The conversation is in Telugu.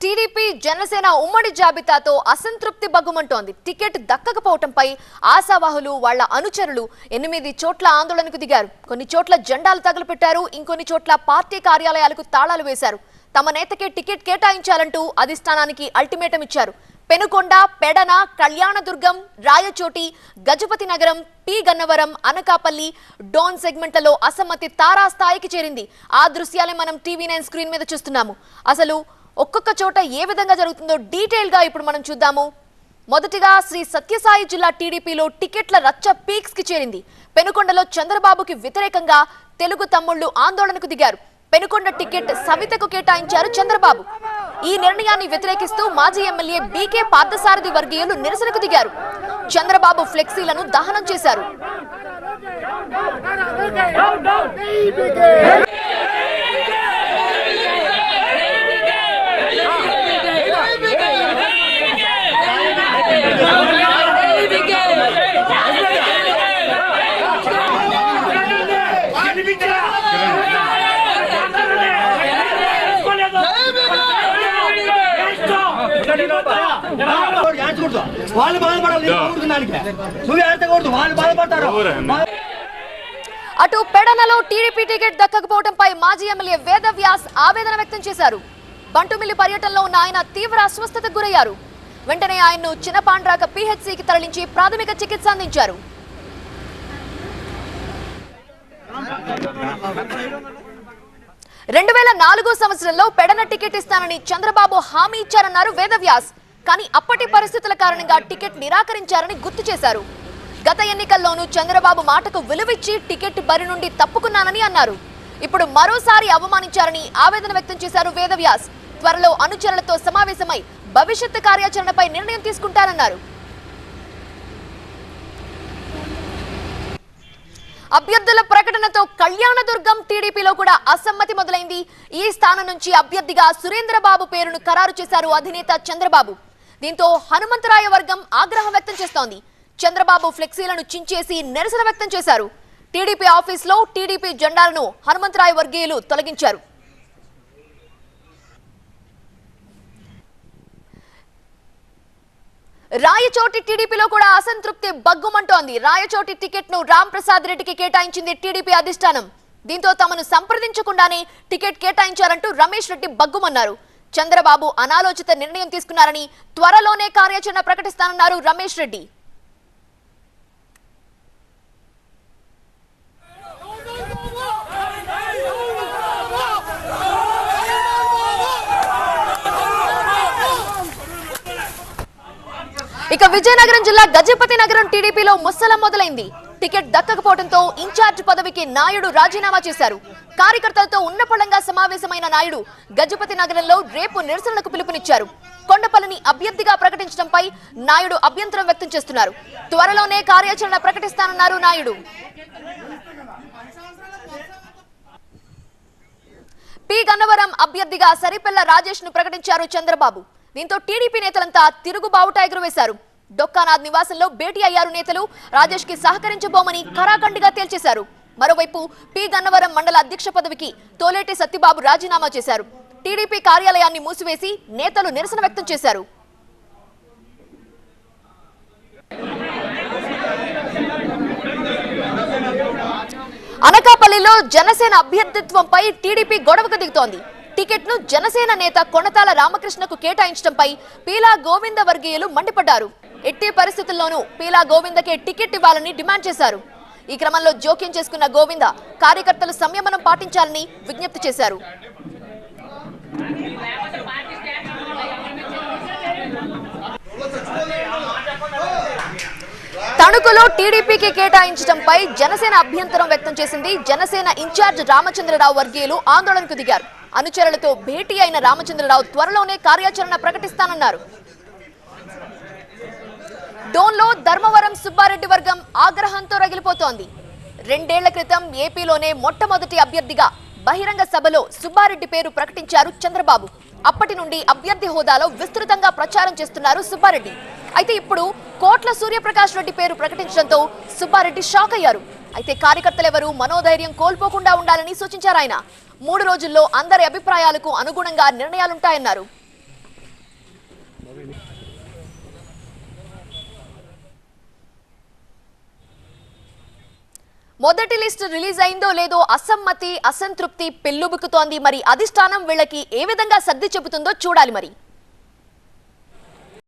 టీడీపీ జనసేన ఉమ్మడి జాబితాతో అసంతృప్తి బగ్గుమంటోంది. టికెట్ దక్కకపోవడంపై ఆశావాహులు వాళ్ళ అనుచరులు 8 చోట్ల ఆందోళనకు దిగారు. కొన్ని చోట్ల జెండాలు తగలపెట్టారు, ఇంకొన్ని చోట్ల పార్టీ కార్యాలయాలకు తాళాలు వేశారు. తమ నేతకే టికెట్ కేటాయించాలంటూ అధిష్టానానికి అల్టిమేటం ఇచ్చారు. పెనుకొండ, పెడన, కళ్యాణదుర్గం, రాయచోటి, గజపతి నగరం, పి గన్నవరం, అనకాపల్లి, డోన్ సెగ్మెంట్లలో అసమ్మతి తారాస్థాయికి చేరింది. ఆ దృశ్యాలే మనం టీవీ9 స్క్రీన్ మీద చూస్తున్నాము. అసలు ఒక్కొక్క చోట ఏ విధంగా జరుగుతుందో డీటెయిల్ గా ఇప్పుడు మనం చూద్దాము. మొదటిగా శ్రీ సత్యసాయి జిల్లా టీడీపీలో టికెట్ల రచ్చ పీక్స్ కి చేరింది. పెనుకొండలో చంద్రబాబుకి వ్యతిరేకంగా తెలుగు తమ్ముళ్లు ఆందోళనకు దిగారు. పెనుకొండ టికెట్ సవితకు కేటాయించారు చంద్రబాబు. ఈ నిర్ణయాన్ని వ్యతిరేకిస్తూ మాజీ ఎమ్మెల్యే బీకే పార్థసారథి వర్గీయులు నిరసనకు దిగారు. చంద్రబాబు ఫ్లెక్సీలను దహనం చేశారు. అటు పెడనలో టీడీపీ టికెట్ దక్కకపోవడంపై మాజీ ఎమ్మెల్యే వేదవ్యాస్ ఆవేదన వ్యక్తం చేశారు. బంటుమిల్లి పర్యటనలో ఉన్న ఆయన తీవ్ర అస్వస్థతకు గురయ్యారు. వెంటనే ఆయన్ను చిన్నపాండ్రాక పిహెచ్సికి తరలించి ప్రాథమిక చికిత్స అందించారు. 2004 సంవత్సరంలో పెడన టికెట్ ఇస్తానని చంద్రబాబు హామీ ఇచ్చారన్నారు వేదవ్యాస్. కానీ అప్పటి పరిస్థితుల కారణంగా టికెట్ నిరాకరించారని గుర్తు చేశారు. గత ఎన్నికల్లోనూ చంద్రబాబు మాటకు విలువిచ్చి టికెట్ బరి నుండి తప్పుకున్నానని అన్నారు. ఇప్పుడు మరోసారి అవమానించారని ఆవేదన వ్యక్తం చేశారు వేదవ్యాస్. త్వరలో అనుచరులతో సమావేశమై భవిష్యత్తు కార్యాచరణపై నిర్ణయం తీసుకుంటారన్నారు. అభ్యర్థుల ప్రకటనతో కళ్యాణదుర్గం టీడీపీలో కూడా అసమ్మతి మొదలైంది. ఈ స్థానం నుంచి అభ్యర్థిగా సురేంద్రబాబు పేరును ఖరారు చేశారు అధినేత చంద్రబాబు. దీంతో హనుమంతరాయ వర్గం ఆగ్రహం వ్యక్తం చేస్తోంది. చంద్రబాబు ఫ్లెక్సీలను చించేసి నిరసన వ్యక్తం చేశారు. టీడీపీ ఆఫీసులో టీడీపీ జెండాలను హనుమంతరాయ వర్గీయులు తొలగించారు. రాయచోటి టీడీపీలో కూడా అసంతృప్తి బగ్గుమంటోంది. రాయచోటి టికెట్ ను రామ్ ప్రసాద్ రెడ్డికి కేటాయించింది టీడీపీ అధిష్టానం. దీంతో తమను సంప్రదించకుండానే టికెట్ కేటాయించారంటూ రమేష్ రెడ్డి బగ్గుమన్నారు. చంద్రబాబు అనాలోచిత నిర్ణయం తీసుకున్నారని, త్వరలోనే కార్యాచరణ ప్రకటిస్తానన్నారు రమేష్ రెడ్డి. ఇక విజయనగరం జిల్లా గజపతి నగరం టీడీపీలో ముస్సలం మొదలైంది. టికెట్ దక్కకపోవడంతో ఇన్ఛార్జ్ పదవికి నాయుడు రాజీనామా చేశారు. కార్యకర్తలతో ఉన్నపళంగా సమావేశమైన నాయుడు గజపతి నగరంలో రేపు నిరసనలకు పిలుపునిచ్చారు. కొండపల్లిని అభ్యర్థిగా ప్రకటించడంపై నాయుడు అభ్యంతరం వ్యక్తం చేస్తున్నారు. త్వరలోనే కార్యాచరణ ప్రకటిస్తానన్నారు నాయుడు. పి గన్నవరం అభ్యర్థిగా సరిపెల్ల రాజేష్ ను ప్రకటించారు చంద్రబాబు. దీంతో టీడీపీ నేతలంతా తిరుగుబావుట ఎగురవేశారు. డొక్కానాథ్ నివాసంలో భేటీ అయ్యారు నేతలు. రాజేష్ కి సహకరించబోమని ఖరాఖండిగా తేల్చేశారు. మరోవైపు పి గన్నవరం మండల అధ్యక్ష పదవికి తోలేటి సత్యబాబు రాజీనామా చేశారు. టీడీపీ కార్యాలయాన్ని మూసివేసి నేతలు నిరసన వ్యక్తం చేశారు. అనకాపల్లిలో జనసేన అభ్యర్థిత్వంపై టీడీపీ గొడవకు దిగుతోంది. టికెట్ ను జనసేన నేత కొణతాల రామకృష్ణకు కేటాయించడంపై పీలా గోవింద వర్గీయులు మండిపడ్డారు. ఎట్టి పరిస్థితుల్లోనూ పీలా గోవిందకే టికెట్ ఇవ్వాలని డిమాండ్ చేశారు. ఈ క్రమంలో జోక్యం చేసుకున్న గోవింద కార్యకర్తలు సంయమనం పాటించాలని విజ్ఞప్తి చేశారు. తణుకులో టీడీపీకి కేటాయించడంపై జనసేన అభ్యంతరం వ్యక్తం చేసింది. జనసేన ఇన్ఛార్జ్ రామచంద్రరావు వర్గీయులు ఆందోళనకు దిగారు. అనుచరులతో భేటీ అయిన రామచంద్రరావు త్వరలోనే కార్యాచరణ ప్రకటిస్తానన్నారు. డోన్లో ధర్మవరం సుబ్బారెడ్డి వర్గం ఆగ్రహంతో రగిలిపోతోంది. 2 ఏళ్ల క్రితం ఏపీలోనే మొట్టమొదటి అభ్యర్థిగా బహిరంగ సభలో సుబ్బారెడ్డి పేరు ప్రకటించారు చంద్రబాబు. అప్పటి నుండి అభ్యర్థి హోదాలో విస్తృతంగా ప్రచారం చేస్తున్నారు సుబ్బారెడ్డి. అయితే ఇప్పుడు కోట్ల సూర్యప్రకాష్ రెడ్డి పేరు ప్రకటించడంతో సుబ్బారెడ్డి షాక్ అయ్యారు. అయితే కార్యకర్తలెవరూ మనోధైర్యం కోల్పోకుండా ఉండాలని సూచించారు ఆయన. 3 రోజుల్లో అందరి అభిప్రాయాలకు అనుగుణంగా నిర్ణయాలుంటాయన్నారు. మొదటి లిస్ట్ రిలీజ్ అయిందో లేదో అసమ్మతి అసంతృప్తి పెల్లుబుకుతోంది. మరి అధిష్టానం వీళ్ళకి ఏ విధంగా సర్ది చెబుతుందో చూడాలి మరి.